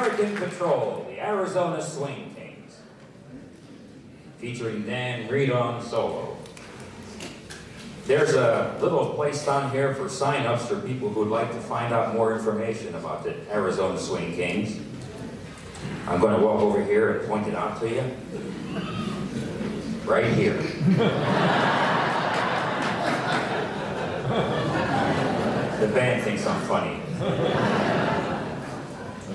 American Patrol, the Arizona Swing Kings, featuring Dan Reed on solo. There's a little place down here for sign-ups for people who would like to find out more information about the Arizona Swing Kings. I'm going to walk over here and point it out to you. Right here. The band thinks I'm funny.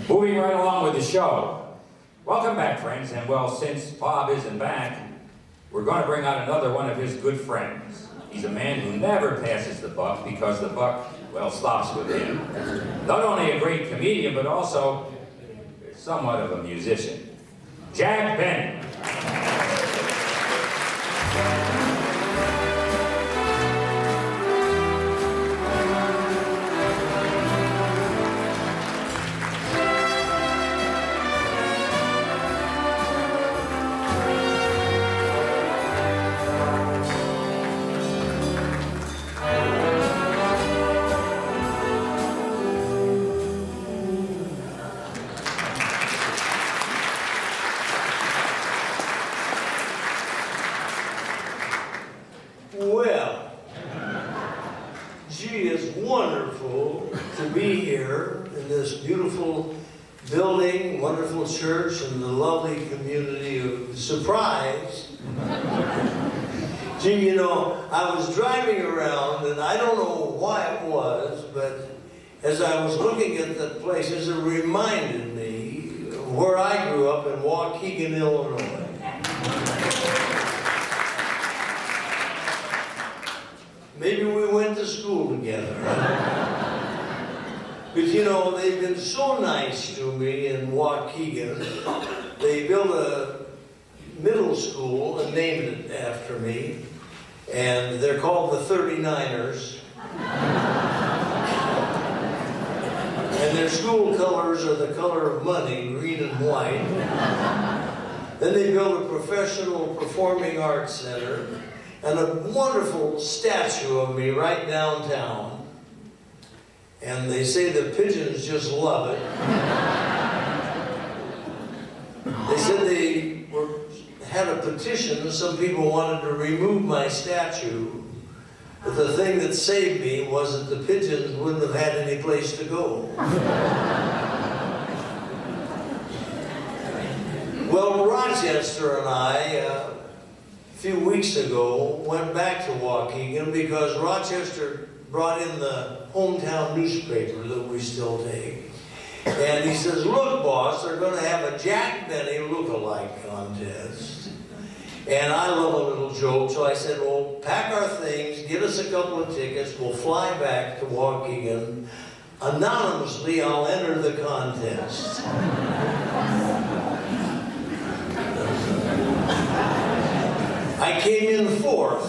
Moving right along with the show. Welcome back, friends, and well, since Bob isn't back, we're going to bring out another one of his good friends. He's a man who never passes the buck because the buck, well, stops with him. Not only a great comedian, but also somewhat of a musician. Jack Benny. Church and the lovely community of Surprise. Gee, you know, I was driving around and I don't know why it was, but as I was looking at the places, it reminded me of where I grew up in Waukegan, Illinois. Maybe we went to school together. But you know, they've been so nice to me in Waukegan. They built a middle school and named it after me. And they're called the 39ers. And their school colors are the color of money, green and white. Then they built a professional performing arts center and a wonderful statue of me right downtown. And they say the pigeons just love it. They said they had a petition. Some people wanted to remove my statue. But the thing that saved me was that the pigeons wouldn't have had any place to go. Well, Rochester and I, a few weeks ago, went back to Waukegan because Rochester brought in the hometown newspaper that we still take. And he says, look, boss, they're going to have a Jack Benny look-alike contest. And I love a little joke, so I said, well, pack our things, get us a couple of tickets, we'll fly back to Waukegan. Anonymously, I'll enter the contest. I came in fourth.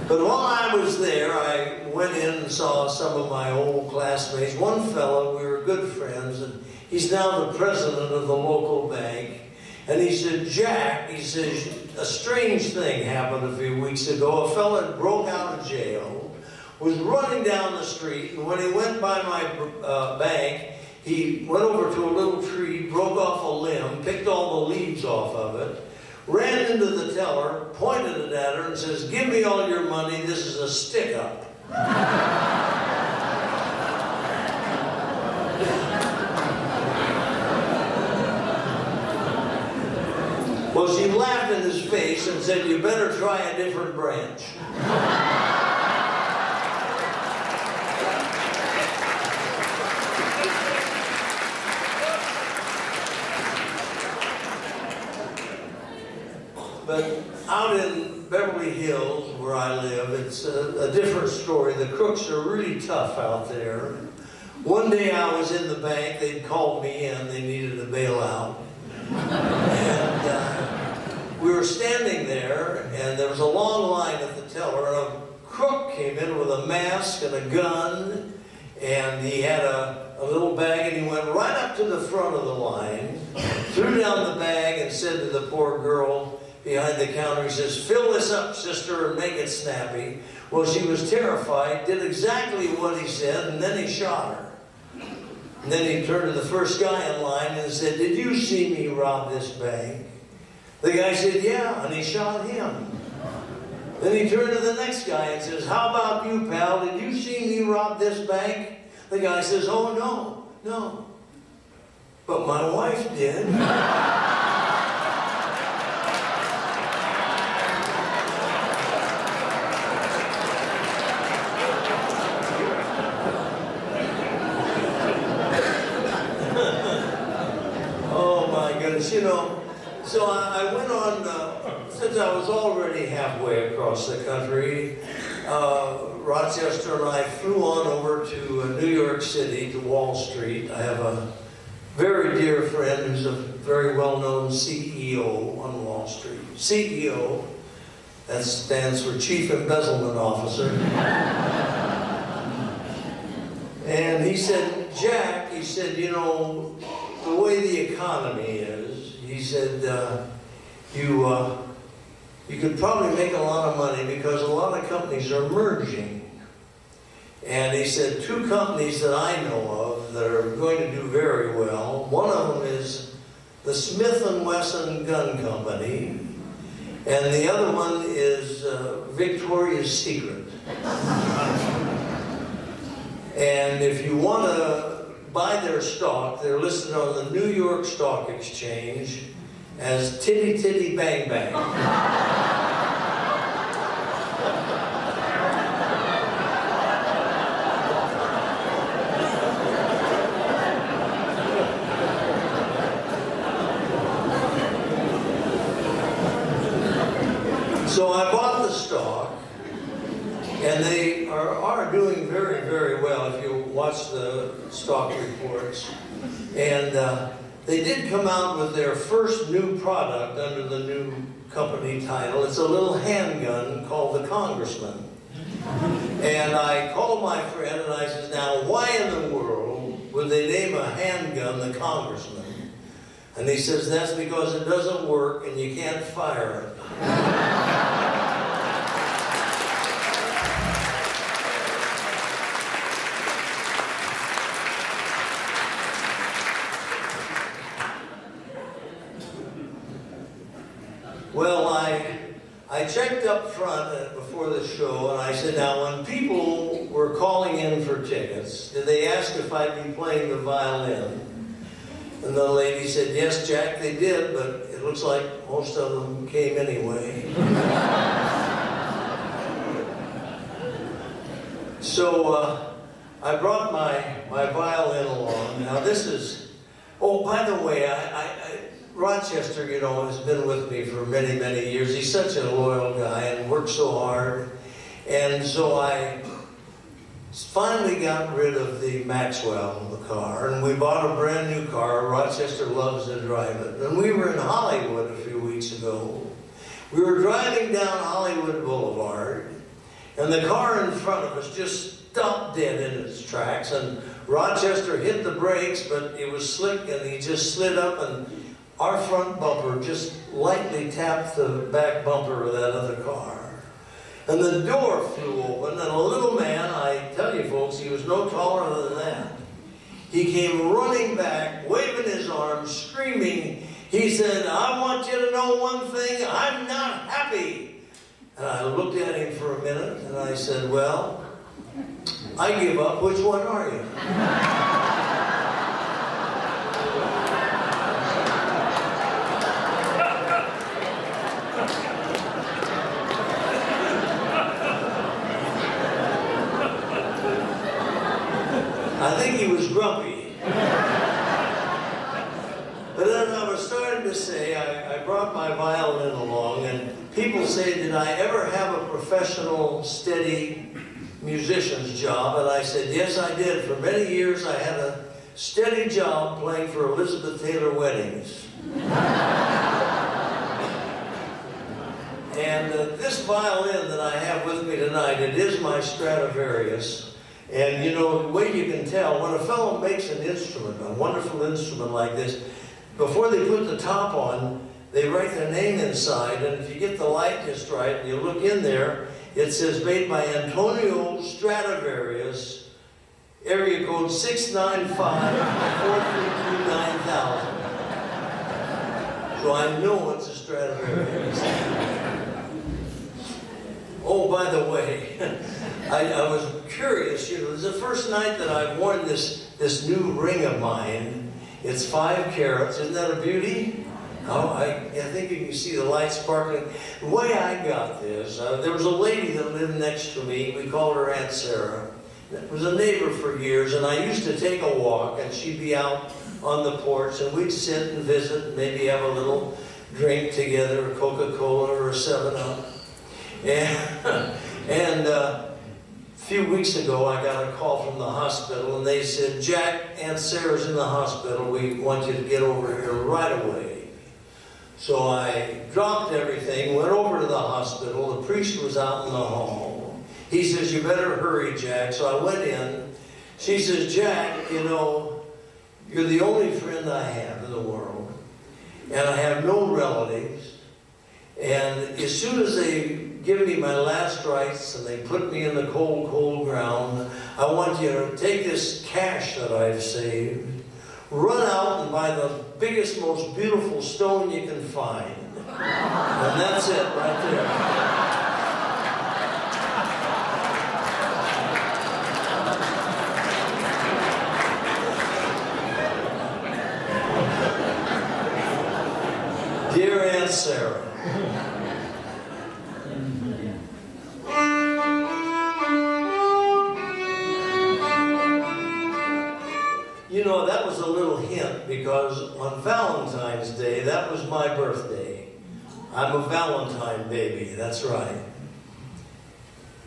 But while I was there, I went in and saw some of my old classmates. One fellow, we were good friends, and he's now the president of the local bank. And he said, Jack, he says, a strange thing happened a few weeks ago. A fellow broke out of jail, was running down the street, and when he went by my bank, he went over to a little tree, broke off a limb, picked all the leaves off of it, ran into the teller, pointed it at her, and says, give me all your money, this is a stick-up. Well, she laughed in his face and said, you better try a different branch. But out in Beverly Hills, where I live, it's a different story. The crooks are really tough out there. One day I was in the bank, they'd called me in, they needed a bailout. And we were standing there, and there was a long line at the teller, and a crook came in with a mask and a gun, and he had a little bag, and he went right up to the front of the line, threw down the bag, and said to the poor girl, behind the counter. He says, "Fill this up, sister, and make it snappy." Well, she was terrified, did exactly what he said, and then he shot her. And then he turned to the first guy in line and said, "Did you see me rob this bank?" The guy said, "Yeah," and he shot him. Then he turned to the next guy and says, "How about you, pal? Did you see me rob this bank?" The guy says, "Oh, no. But my wife did." Oh, my goodness. You know, so I went on, since I was already halfway across the country, Rochester and I flew on over to New York City, to Wall Street. I have a very dear friend who's a very well-known CEO on Wall Street. CEO, that stands for Chief Embezzlement Officer. And he said, "Jack," he said, "you know, the way the economy is," he said, you could probably make a lot of money because a lot of companies are merging." And he said, "Two companies that I know of that are going to do very well, one of them is the Smith & Wesson Gun Company, and the other one is Victoria's Secret. And if you want to buy their stock, they're listed on the New York Stock Exchange as Titty Titty Bang Bang." So I bought the stock, and they are doing very, very well if you watch the stock reports. And they did come out with their first new product under the new company title. It's a little handgun called the Congressman. And I called my friend and I said, "Now, why in the world would they name a handgun the Congressman?" And he says, "That's because it doesn't work and you can't fire it." Well, I checked up front before the show, and I said, "Now, when people were calling in for tickets, did they ask if I'd be playing the violin?" And the lady said, "Yes, Jack, they did, but it looks like most of them came anyway." So I brought my violin along. Now, this is, oh, by the way, Rochester, you know, has been with me for many, many years. He's such a loyal guy and works so hard. And so I finally got rid of the Maxwell, the car, and we bought a brand new car. Rochester loves to drive it. And we were in Hollywood a few weeks ago. We were driving down Hollywood Boulevard, and the car in front of us just stopped dead in its tracks, and Rochester hit the brakes, but it was slick, and he just slid up, and our front bumper just lightly tapped the back bumper of that other car. And the door flew open, and a little man, I tell you folks, he was no taller than that. He came running back, waving his arms, screaming. He said, "I want you to know one thing, I'm not happy." And I looked at him for a minute, and I said, "Well, I give up. Which one are you?" I think he was grumpy. But then I was starting to say, I brought my violin along, and people say, "Did I ever have a professional, steady musician's job?" And I said, "Yes, I did. For many years, I had a steady job playing for Elizabeth Taylor weddings." And this violin that I have with me tonight, it is my Stradivarius. And you know, the way you can tell, when a fellow makes an instrument, a wonderful instrument like this, before they put the top on, they write their name inside, and if you get the light just right and you look in there, it says made by Antonio Stradivarius, area code 695-4329,000. So I know it's a Stradivarius. Oh, by the way, I was curious, you know, this is the first night that I've worn this new ring of mine. It's 5 carats, isn't that a beauty? Oh, I think you can see the light sparkling. The way I got this, there was a lady that lived next to me. We called her Aunt Sarah. It was a neighbor for years, and I used to take a walk, and she'd be out on the porch, and we'd sit and visit, and maybe have a little drink together, a Coca-Cola or a 7-Up. And a few weeks ago, I got a call from the hospital, and they said, Jack, Aunt Sarah's in the hospital. We want you to get over here right away. So I dropped everything, went over to the hospital. The priest was out in the hall. He says, you better hurry, Jack. So I went in. She says, Jack, you know, you're the only friend I have in the world, and I have no relatives. And as soon as they give me my last rites and they put me in the cold, cold ground, I want you to take this cash that I've saved, run out and buy the biggest, most beautiful stone you can find. And that's it right there. Dear Aunt Sarah, you know, that was a little hint because on Valentine's Day, that was my birthday. I'm a Valentine baby, that's right.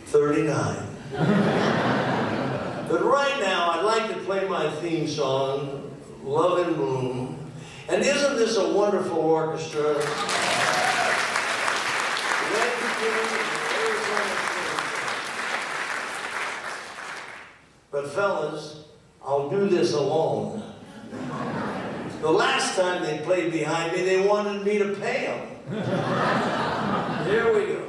39. But right now, I'd like to play my theme song, Love in Bloom. And isn't this a wonderful orchestra? But fellas, I'll do this alone. The last time they played behind me, they wanted me to pay them. Here we go.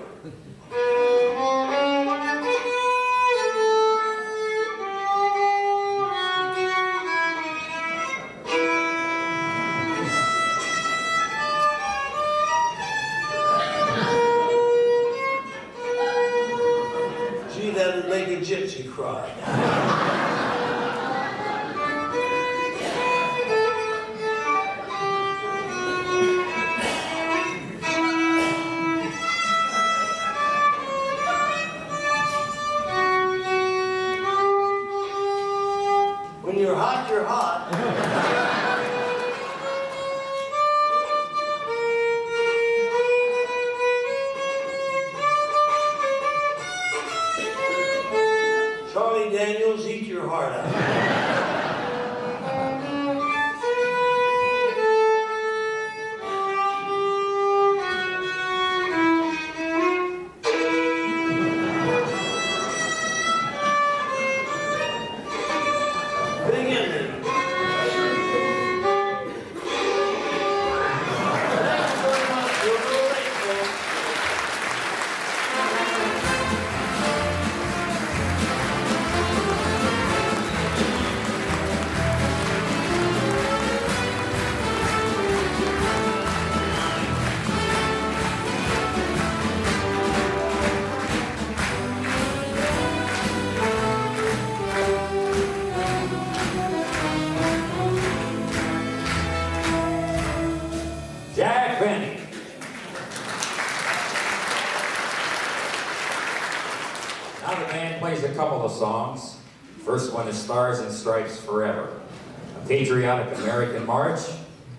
Gee, that would make a gypsy cry. When you're hot, you're hot. Charlie Daniels, eat your heart out. A couple of songs. First one is Stars and Stripes Forever, a patriotic American march,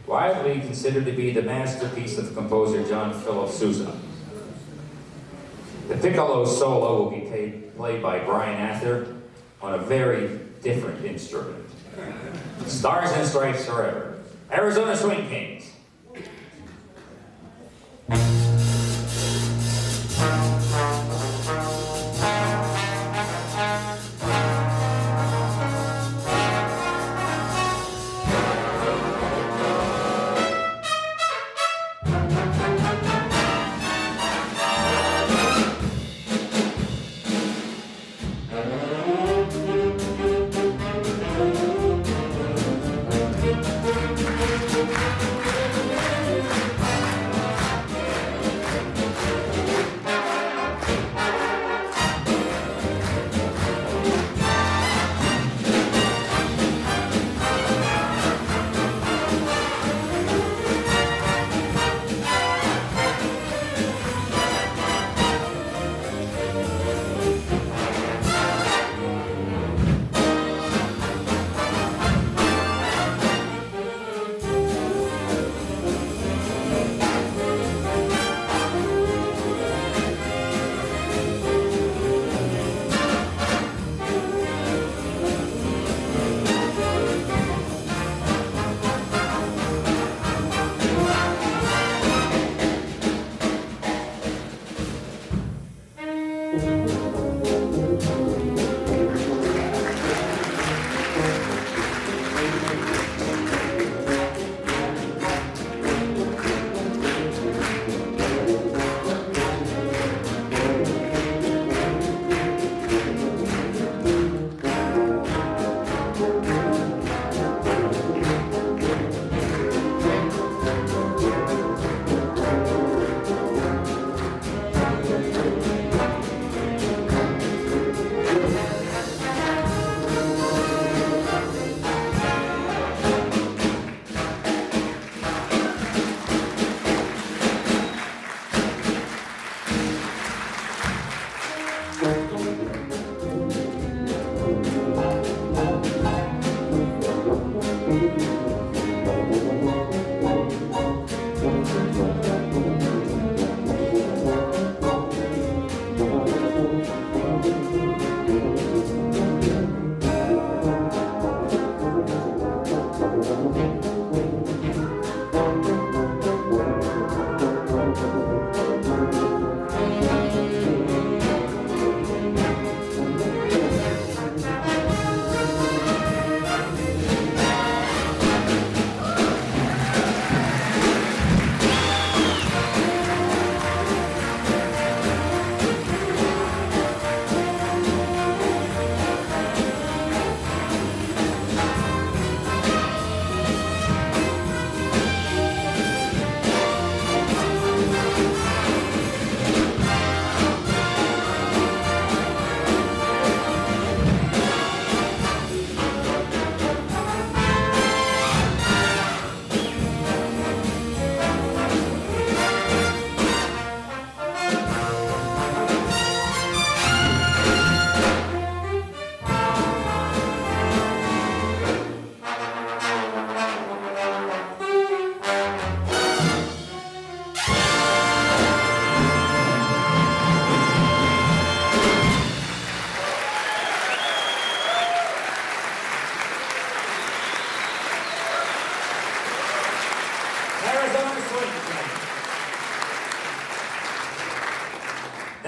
widely considered to be the masterpiece of composer John Philip Sousa. The piccolo solo will be played by Brian Ather on a very different instrument. Stars and Stripes Forever, Arizona Swing Kings.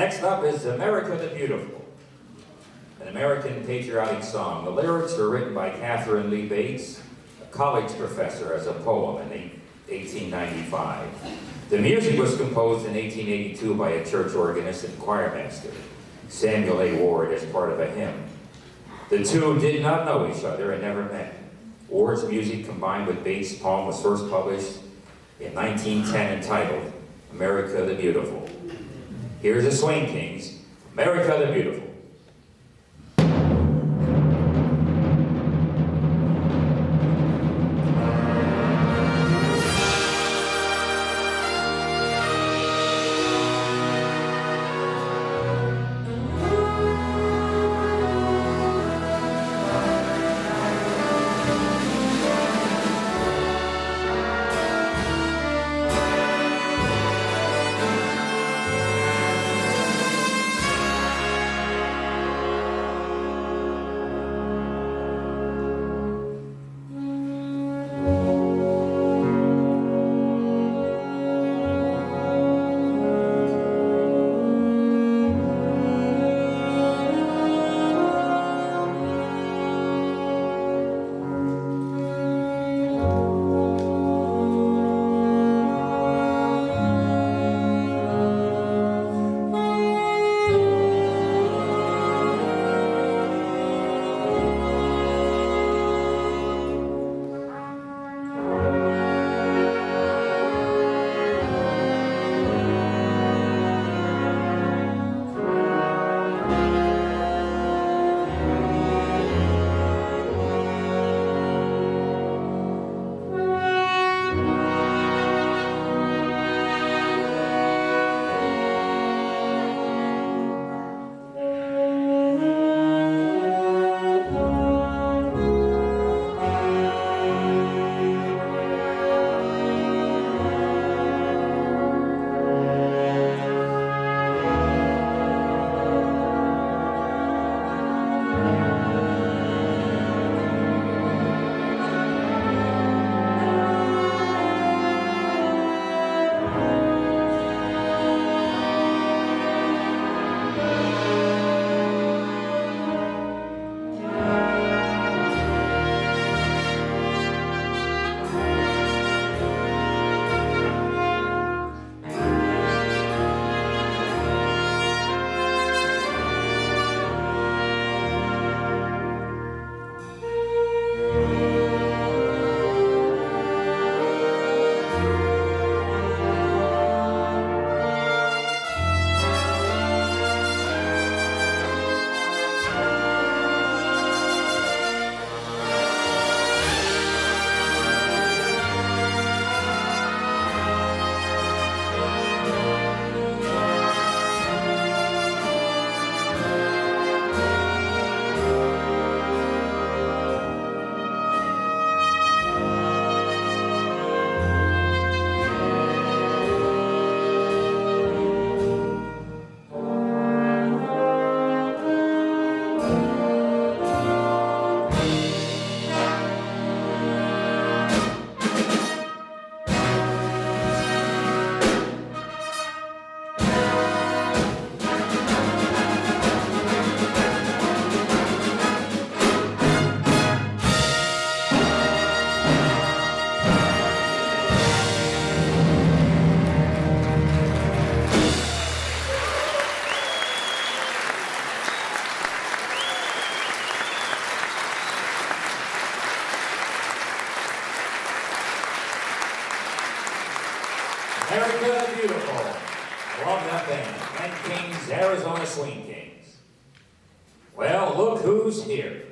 Next up is America the Beautiful, an American patriotic song. The lyrics were written by Catherine Lee Bates, a college professor, as a poem in 1895. The music was composed in 1882 by a church organist and choirmaster, Samuel A. Ward, as part of a hymn. The two did not know each other and never met. Ward's music combined with Bates' poem was first published in 1910 entitled America the Beautiful. Here's the Swing Kings, America the Beautiful. Arizona Swing Kings. Well, look who's here.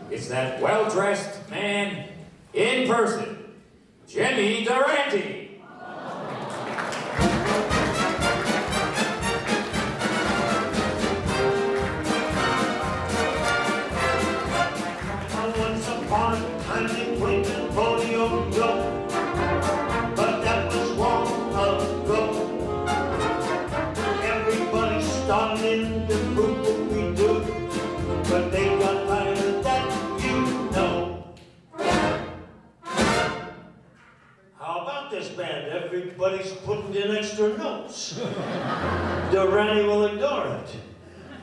It's that well-dressed man in person, Jimmy Durante. Once upon a time they played the rodeo go, but that was long ago. Everybody started in the group what we do, but they got tired of that, you know. How about this band? Everybody's putting in extra notes. Durante will ignore it,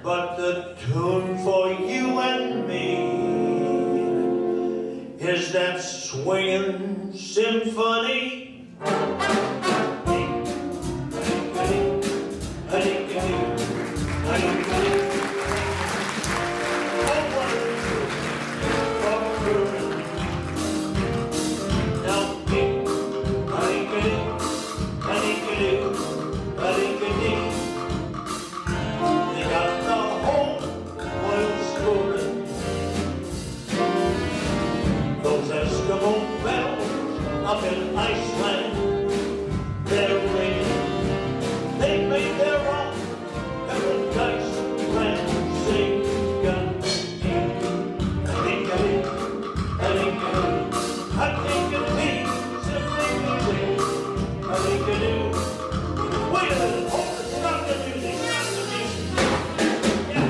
but the tune for you and me is that swinging symphony. Up in Iceland, they're ringing. They made their own paradise land. Sing, gun, I think wait a minute, hold it, stop the music, stop the music. Yeah.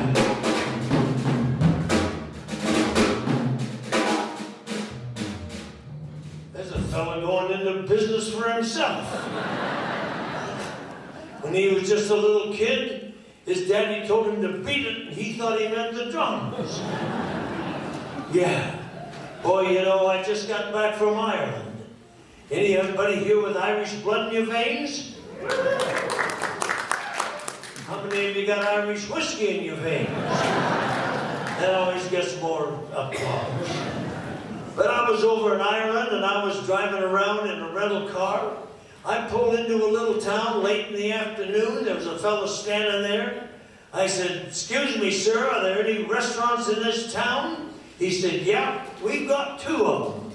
There's a fella going into business for himself. When he was just a little kid, his daddy told him to beat it, and he thought he meant the drums. Yeah. Boy, you know, I just got back from Ireland. Anybody here with Irish blood in your veins? How many of you got Irish whiskey in your veins? That always gets more applause. But I was over in Ireland and I was driving around in a rental car. I pulled into a little town late in the afternoon. There was a fellow standing there. I said, "Excuse me, sir, are there any restaurants in this town?" He said, "Yeah, we've got 2 of them."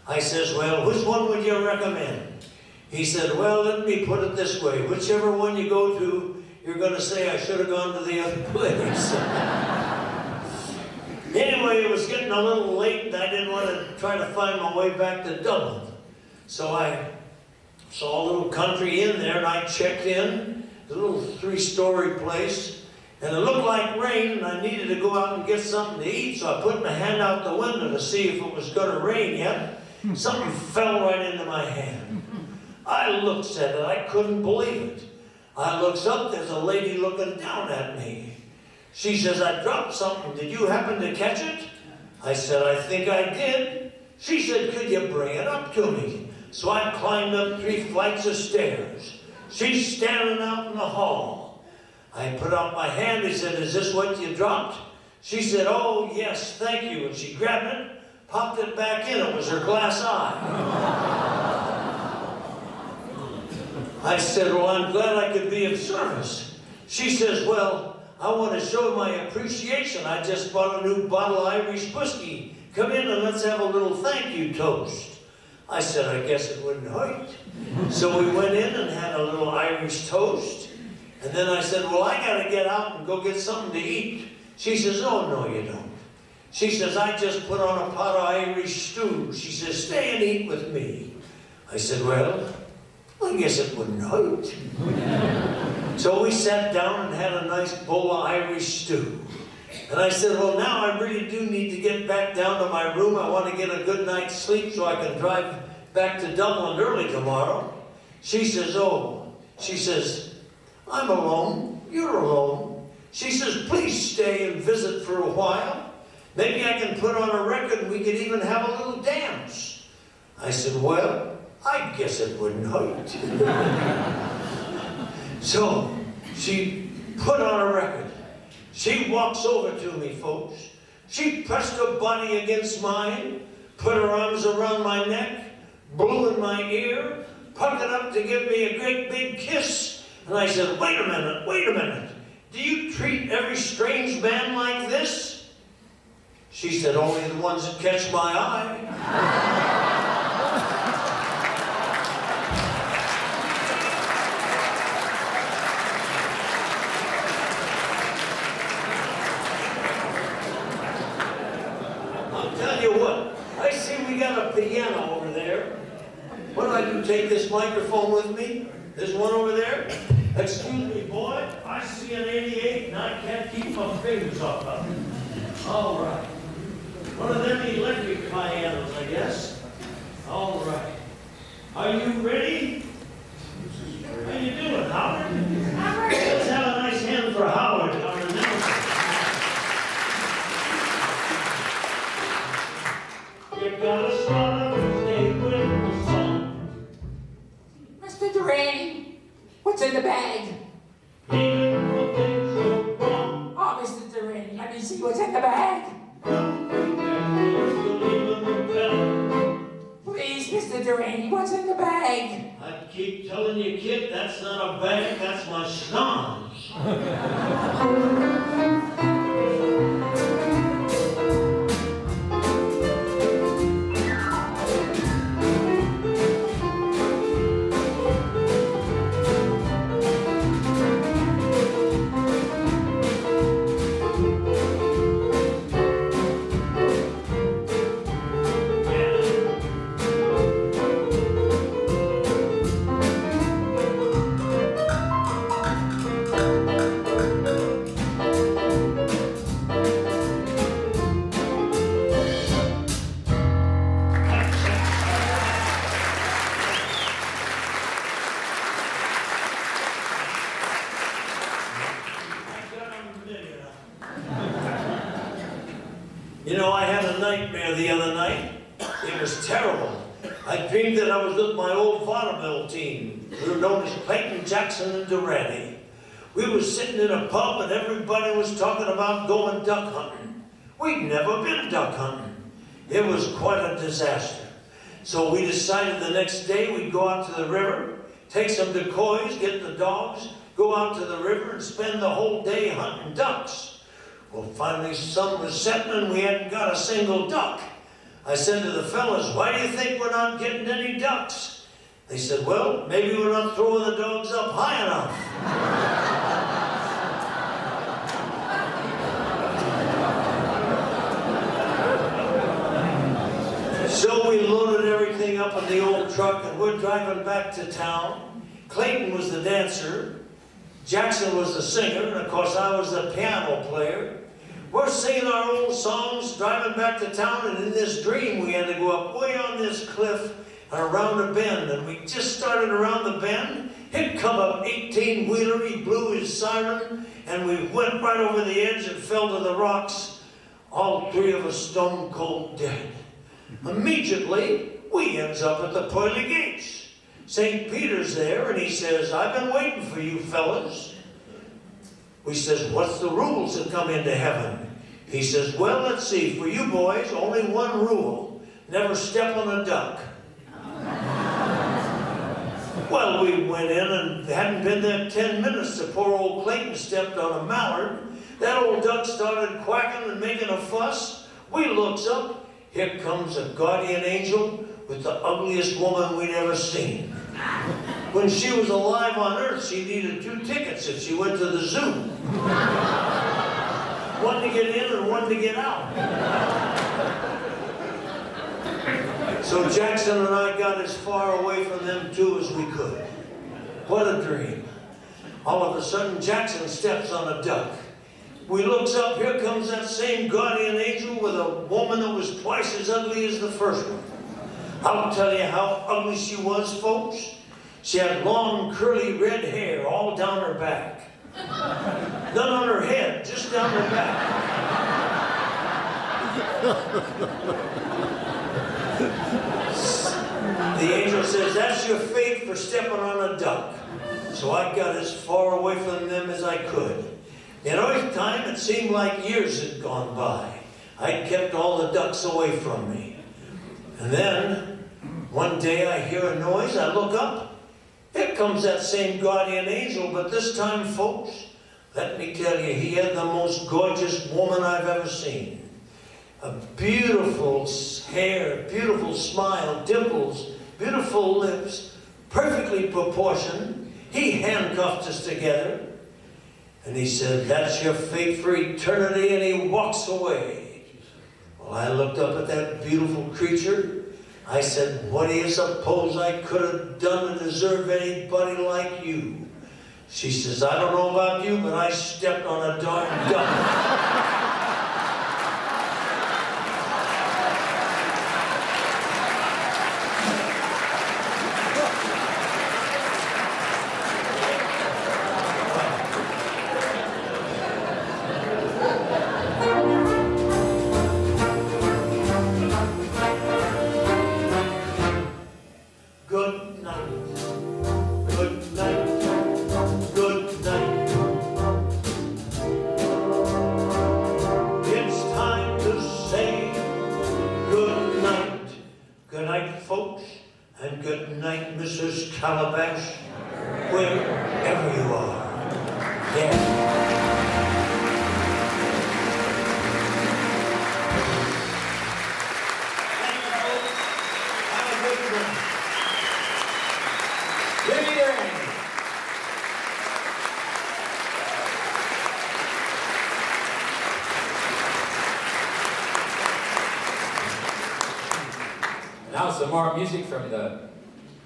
I says, "Well, which one would you recommend?" He said, "Well, let me put it this way. Whichever one you go to, you're going to say I should have gone to the other place." Anyway, it was getting a little late and I didn't want to try to find my way back to Dublin. So I saw a little country inn there and I checked in, a little 3-story place. And it looked like rain, and I needed to go out and get something to eat, so I put my hand out the window to see if it was going to rain yet. Something fell right into my hand. I looks at it, I couldn't believe it. I looks up, there's a lady looking down at me. She says, "I dropped something, did you happen to catch it?" I said, "I think I did." She said, "Could you bring it up to me?" So I climbed up 3 flights of stairs. She's standing out in the hall. I put out my hand, he said, "Is this what you dropped?" She said, "Oh, yes, thank you." And she grabbed it, popped it back in. It was her glass eye. I said, "Well, I'm glad I could be of service." She says, "Well, I want to show my appreciation. I just bought a new bottle of Irish whiskey. Come in and let's have a little thank you toast." I said, "I guess it wouldn't hurt." So we went in and had a little Irish toast. And then I said, "Well, I got to get out and go get something to eat." She says, "Oh, no, you don't." She says, "I just put on a pot of Irish stew." She says, "Stay and eat with me." I said, "Well, I guess it wouldn't hurt." So we sat down and had a nice bowl of Irish stew. And I said, "Well, now I really do need to get back down to my room. I want to get a good night's sleep so I can drive back to Dublin early tomorrow." She says, "Oh," she says, "I'm alone. You're alone." She says, "Please stay and visit for a while. Maybe I can put on a record and we could even have a little dance." I said, "Well, I guess it wouldn't hurt." So she put on a record. She walks over to me, folks. She pressed her body against mine, put her arms around my neck, blew in my ear, puckered up to give me a great big kiss, And I said, wait a minute. Do you treat every strange man like this? She said, only the ones that catch my eye. We got a piano over there. What do I do? Take this microphone with me? This one over there? Excuse me, boy. I see an 88 and I can't keep my fingers off of it. All right. One of them electric pianos, I guess. All right. Are you ready? How you doing, Howard? Let's have a nice hand for Howard, our announcer. You gotta start every day with a song. Mr. Durante, what's in the bag? Even when things go wrong. Oh, Mr. Durante, let me see what's in the bag. Please, Mr. Durante, what's in the bag? I keep telling you, kid, that's not a bag, that's my snons. You know, I had a nightmare the other night. It was terrible. I dreamed that I was with my old vaudeville team. We were known as Clayton, Jackson, and Durante. We were sitting in a pub and everybody was talking about going duck hunting. We'd never been duck hunting. It was quite a disaster. So we decided the next day we'd go out to the river, take some decoys, get the dogs, go out to the river and spend the whole day hunting ducks. Well, finally, sun was setting and we hadn't got a single duck. I said to the fellas, why do you think we're not getting any ducks? They said, well, maybe we're not throwing the dogs up high enough. So we loaded everything up in the old truck and we're driving back to town. Clayton was the dancer. Jackson was the singer, and of course I was the piano player. We're singing our old songs, driving back to town, and in this dream we had to go up way on this cliff and around a bend. And we just started around the bend. Here come up 18-wheeler, he blew his siren, and we went right over the edge and fell to the rocks, all three of us stone cold dead. Immediately, we ends up at the pearly gates. St. Peter's there, and he says, I've been waiting for you fellas. We says, what's the rules to come into heaven? He says, well, let's see, for you boys, only one rule. Never step on a duck. Well, we went in and hadn't been there 10 minutes. The poor old Clayton stepped on a mallard. That old duck started quacking and making a fuss. We looks up. Here comes a guardian angel with the ugliest woman we'd ever seen. When she was alive on Earth, she needed 2 tickets if she went to the zoo. One to get in and one to get out. So Jackson and I got as far away from them two as we could. What a dream. All of a sudden, Jackson steps on a duck. We looks up, here comes that same guardian angel with a woman that was twice as ugly as the first one. I'll tell you how ugly she was, folks. She had long, curly, red hair all down her back. None on her head, just down her back. The angel says, that's your fate for stepping on a duck. So I got as far away from them as I could. In Earth time, it seemed like years had gone by. I'd kept all the ducks away from me. And then, one day I hear a noise, I look up, Here comes that same guardian angel, but this time, folks, let me tell you, he had the most gorgeous woman I've ever seen. A beautiful hair, beautiful smile, dimples, beautiful lips, perfectly proportioned. He handcuffed us together, and he said, "That's your fate for eternity," and he walks away. Well, I looked up at that beautiful creature. I said, "What do you suppose I could have done to deserve anybody like you?" She says, "I don't know about you, but I stepped on a darn duck." Wherever you are. Yeah. Thank you, folks. Have a good one. Give me your hand. Now some more music from the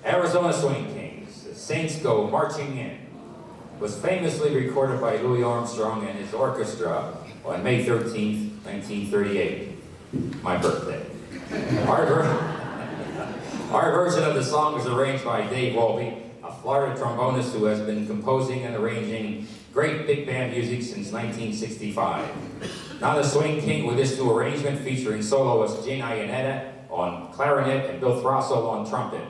Arizona Swing Kings. The Saints Go Marching In was famously recorded by Louis Armstrong and his orchestra on May 13th, 1938, my birthday. Our version of the song was arranged by Dave Wolpe, a Florida trombonist who has been composing and arranging great big band music since 1965. Now the Swing King with this new arrangement featuring soloist Gene Iannetta on clarinet and Bill Throssell on trumpet.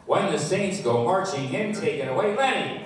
When the Saints Go Marching In, take it away, Lenny!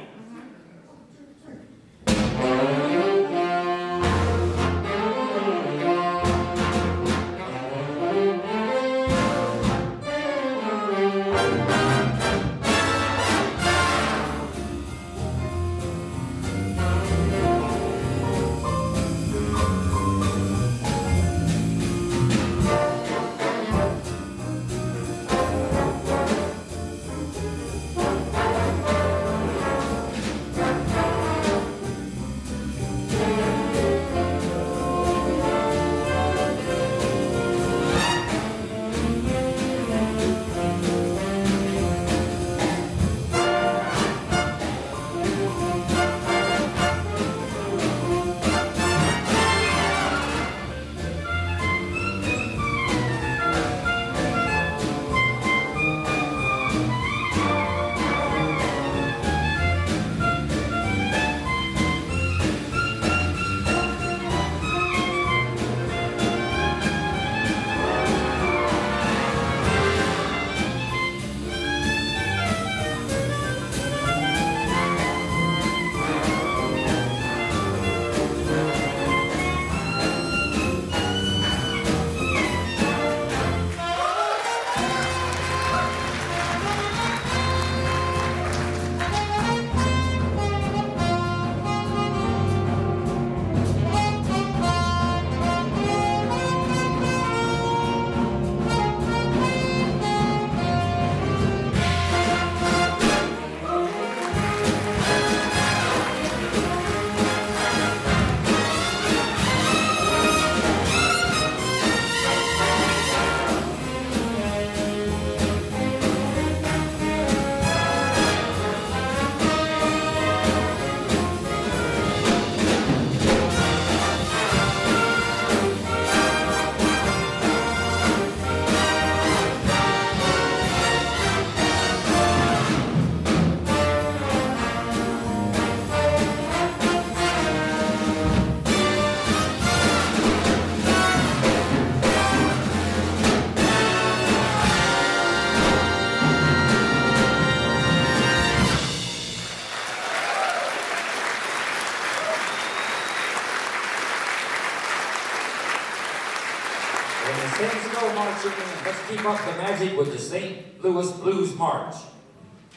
Let's keep up the magic with the St. Louis Blues March.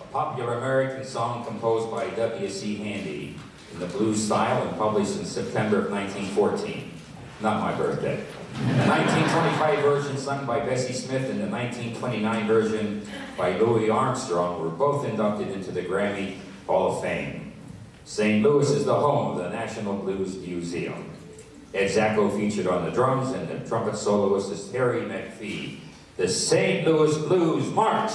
a popular American song composed by W.C. Handy in the blues style and published in September of 1914. Not my birthday. The 1925 version sung by Bessie Smith and the 1929 version by Louis Armstrong were both inducted into the Grammy Hall of Fame. St. Louis is the home of the National Blues Museum. Ed Zacco featured on the drums, and the trumpet soloist is Terry McPhee. The St. Louis Blues March.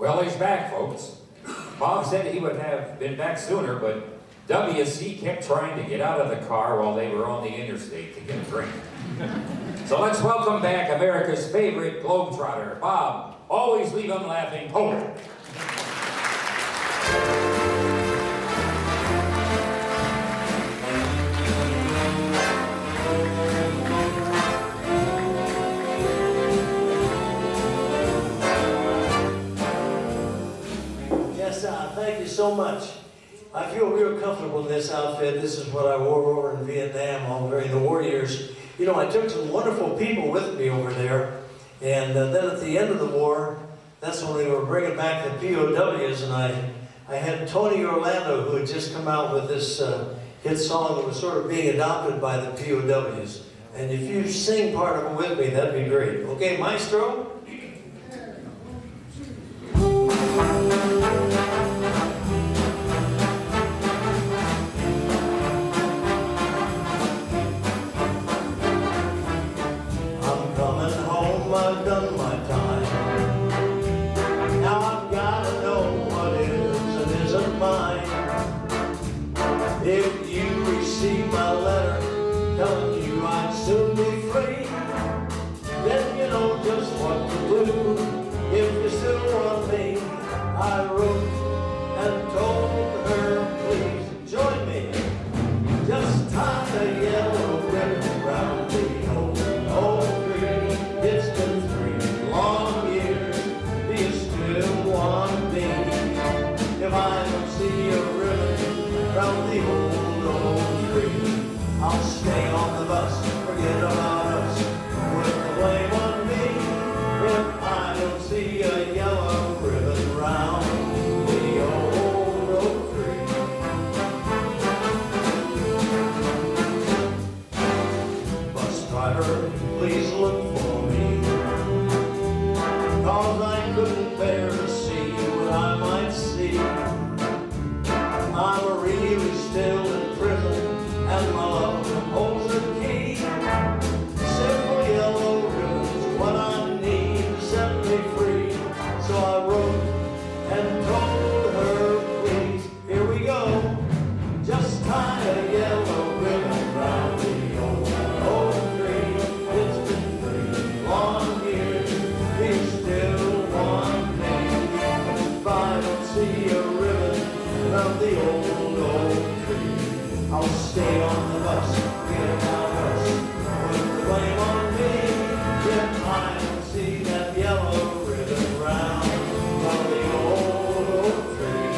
Well, he's back, folks. Bob said he would have been back sooner, but WC kept trying to get out of the car while they were on the interstate to get a drink. So let's welcome back America's favorite globetrotter, Bob. Always leave him laughing, Homer. Thank you so much. I feel real comfortable in this outfit. This is what I wore over in Vietnam all during the war years. You know, I took some wonderful people with me over there, and then at the end of the war, that's when we were bringing back the POWs, and I had Tony Orlando, who had just come out with this hit song that was sort of being adopted by the POWs. And if you sing part of it with me, that'd be great. Okay, maestro? I've done my time. Now I've got to know what is and isn't mine. If you receive my letter telling you I'd soon be free, then you know just what to do. If you still want me, I wrote and told her, please join me. Just tie the yellow ribbon around the old tree. It's been 3 long years, do you still want me? If I don't see a ribbon round the old tree, I'll stay on the bus, forget about us, put the blame on me. If I don't see a yellow ribbon round the old oak tree. Bus driver, please look for me, 'cause I couldn't bear to see what I might see. I'm really still in prison, and my love holds the key. Simple yellow ribbon's what I need to set me free. So I wrote and told her, please, here we go. Just tie a yellow ribbon round the old tree. It's been 3 long years, you still want me. If I don't see a ribbon round the old tree, I'll stay on the bus, forget about us, put the blame on me. If I don't see that yellow ribbon round the old oak tree.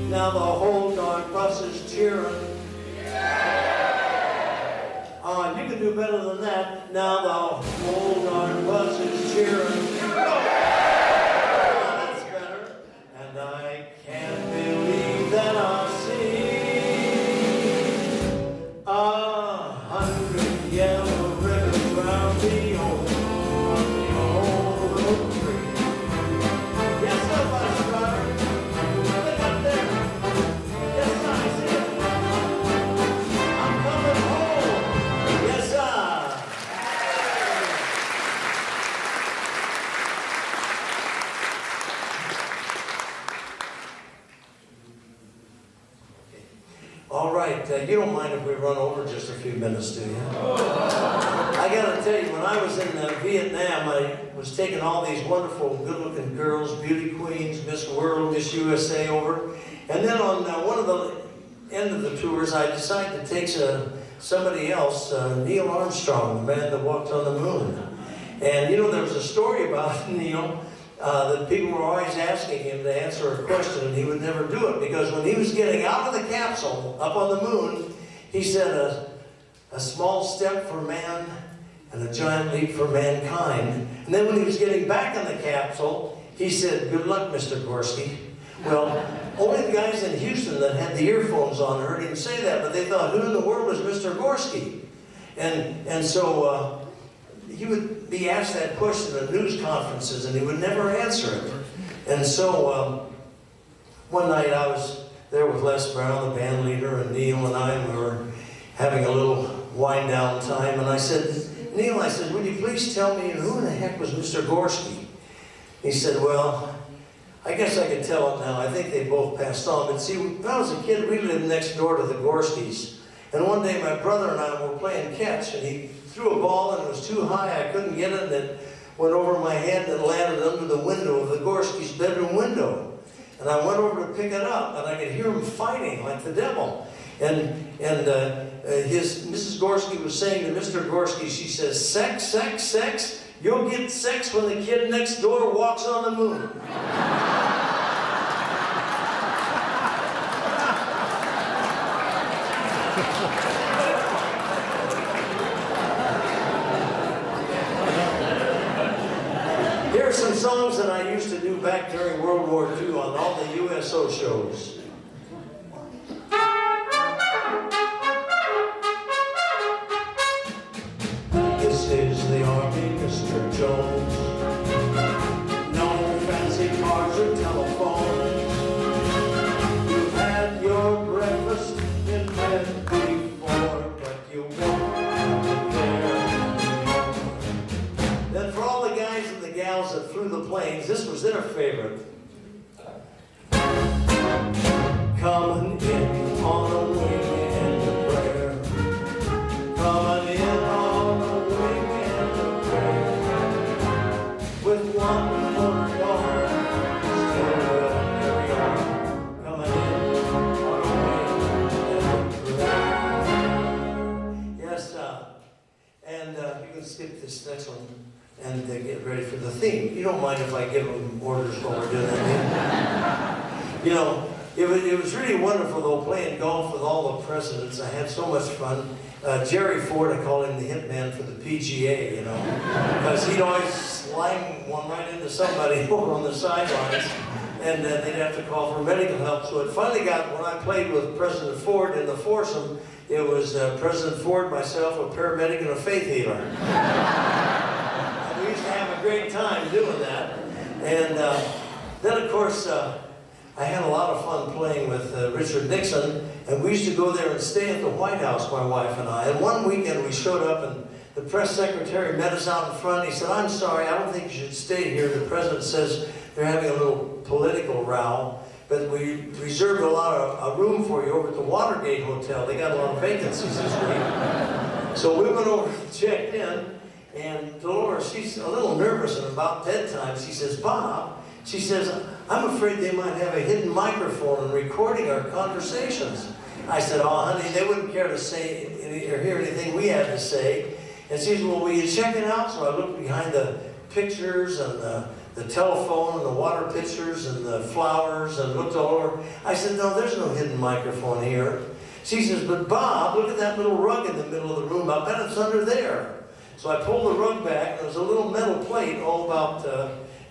Now the whole darn bus is cheering. You can do better than that. Now the whole darn bus is cheering. That's better. And I can't believe that I see 100 yellow ribbons round the old oak tree. Yes, sir, bus driver. Look up there. Yes, I see it. I'm coming home. Yes, sir. All right, you don't mind if we run over just a few minutes, do you? I gotta tell you, when I was in Vietnam, I was taking all these wonderful, good-looking girls, beauty queens, Miss World, Miss USA over, and then on one of the end of the tours, I decided to take somebody else, Neil Armstrong, the man that walked on the moon. And you know, there was a story about Neil that people were always asking him to answer a question, and he would never do it, because when he was getting out of the capsule up on the moon, he said, a small step for man and a giant leap for mankind. And then when he was getting back in the capsule, he said, good luck, Mr. Gorski. Well, only the guys in Houston that had the earphones on heard him say that, but they thought, who in the world was Mr. Gorski? And so he would be asked that question at news conferences, and he would never answer it. And so one night I was there with Les Brown, the band leader, and Neil and I, and we were having a little wind down time, and I said, Neil, I said, would you please tell me who in the heck was Mr. Gorski? He said, well, I guess I can tell it now. I think they both passed on. But see, when I was a kid, we lived next door to the Gorskys. And one day my brother and I were playing catch, and he threw a ball and it was too high. I couldn't get it, and it went over my head and landed under the window of the Gorskys' bedroom window. And I went over to pick it up, and I could hear him fighting like the devil. And Mrs. Gorsky was saying to Mr. Gorsky, she says, sex, sex, sex. You'll get sex when the kid next door walks on the moon. Here are some songs that I used to do back during World War II on all the USO shows. This is the Army, Mr. Jones. No fancy cars or telephones. You've had your breakfast in bed before, but you won't there anymore. Then for all the guys and the gals that flew the planes, this was their favorite. Coming in on a wing and a prayer. Coming in on a wing and a prayer. With one more door, still will carry on. Coming in on a wing and a prayer. Yes, and you can skip this next one and get ready for the theme. You don't mind if I give them orders while we're doing that? You know, it was really wonderful, though, playing golf with all the presidents. I had so much fun. Jerry Ford, I call him the hitman for the PGA, you know, because he'd always slang one right into somebody over on the sidelines, and they'd have to call for medical help. So it finally got, when I played with President Ford in the foursome, it was President Ford, myself, a paramedic, and a faith healer. And we used to have a great time doing that. And then, of course, I had a lot of fun playing with Richard Nixon, and we used to go there and stay at the White House, my wife and I. And one weekend we showed up, and the press secretary met us out in front. He said, I'm sorry, I don't think you should stay here. The president says they're having a little political row, but we reserved a room for you over at the Watergate Hotel. They got a lot of vacancies this week. So we went over and checked in, and Dolores, she's a little nervous, and about bedtime, she says, Bob, she says, I'm afraid they might have a hidden microphone and recording our conversations. I said, oh, honey, they wouldn't care to say or hear anything we had to say. And she said, well, will you check it out? So I looked behind the pictures and the telephone and the water pitchers and the flowers and looked all over. I said, no, there's no hidden microphone here. She says, but Bob, look at that little rug in the middle of the room. I bet it's under there. So I pulled the rug back, and there was a little metal plate all about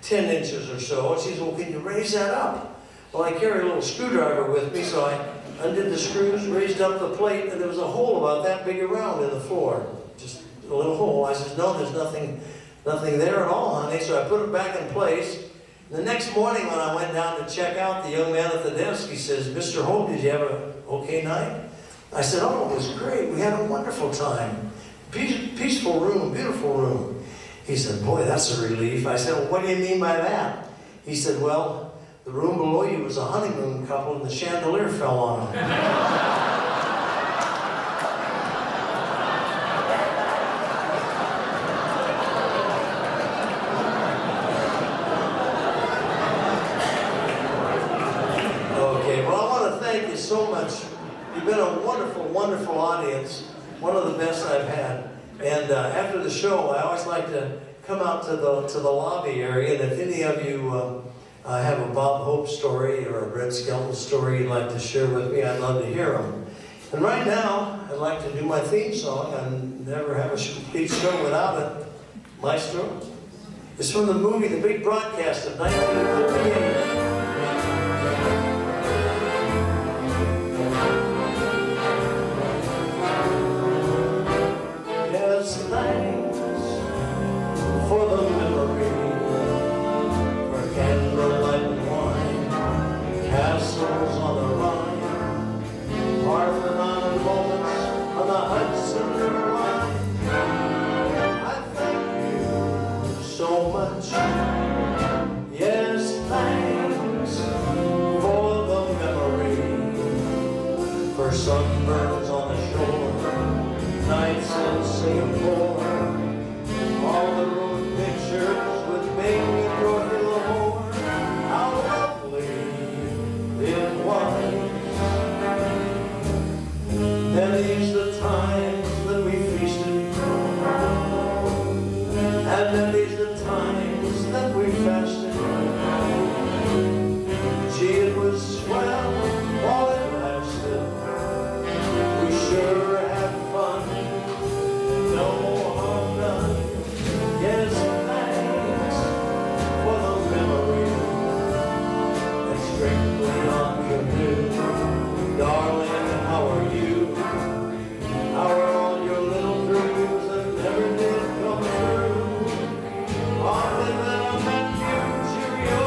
10 inches or so. And she said, well, can you raise that up? Well, I carry a little screwdriver with me, so I undid the screws, raised up the plate, and there was a hole about that big around in the floor. Just a little hole. I said, no, there's nothing there at all, honey. So I put it back in place. The next morning when I went down to check out, the young man at the desk, he says, Mr. Hope, did you have an okay night? I said, oh, it was great. We had a wonderful time. Peaceful room, beautiful room. He said, boy, that's a relief. I said, well, what do you mean by that? He said, well, the room below you was a honeymoon couple and the chandelier fell on them. So much. You've been a wonderful, wonderful audience. One of the best I've had. And after the show, I always like to come out to the lobby area. And if any of you have a Bob Hope story or a Red Skelton story you'd like to share with me, I'd love to hear them. And right now, I'd like to do my theme song. I never have a complete show without it. Maestro. It's from the movie The Big Broadcast of 1958. Thanks for the memory, for candlelight and wine, castles on the Rhine, Parthenon moments on the Hudson River line. I thank you so much sunburns on the shore, nights in Singapore, all the road pictures with Bing and Dorothy Lahore, how lovely it was. And these the times that we feasted, and then these the times that we fasted. Gee, it was swell while it lasted. We sure had fun, no harm done. Yes, thanks for the memory. And strictly on canoe, darling, how are you? How are all your little dreams that never did come true? Often that I met you, cheerio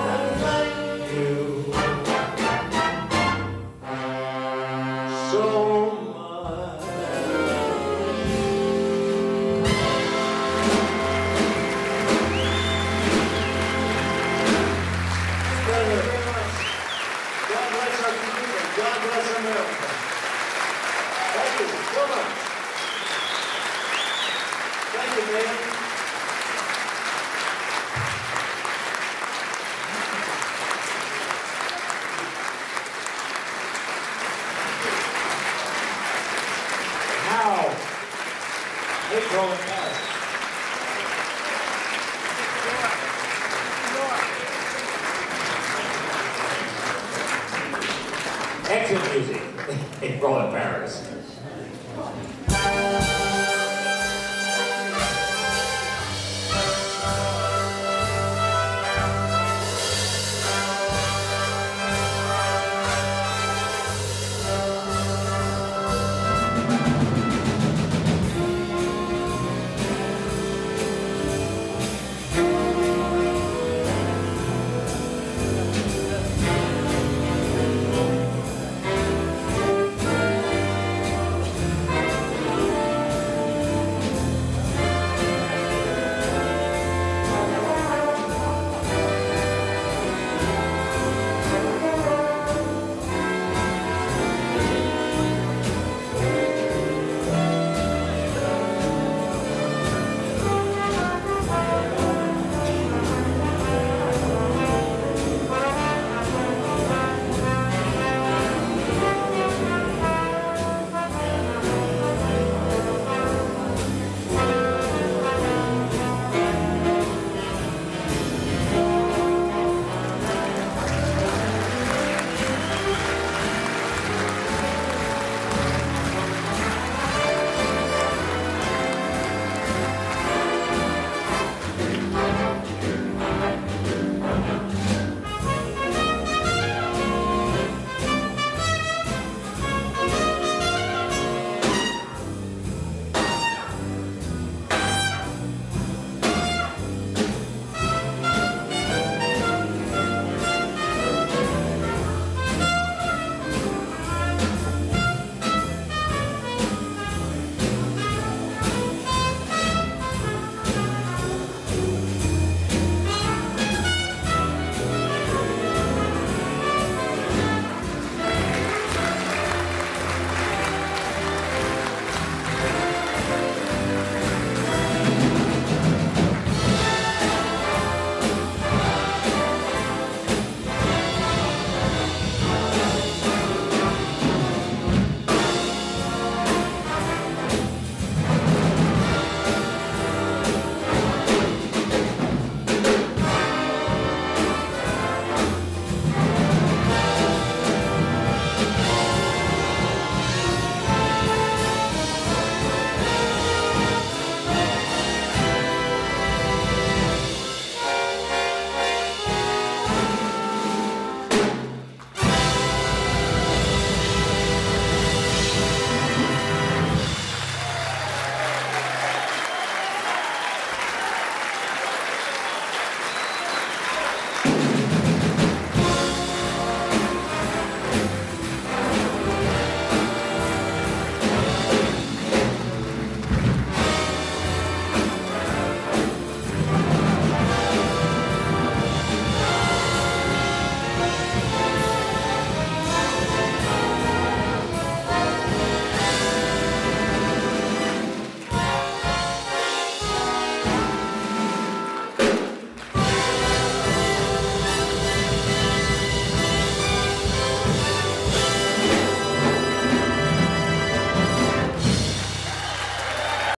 and thank you so much. Thank you very much. God bless our community. God bless America. Thank you so much. Thank you, man. Now, April and Paris. Exit music. April in Paris.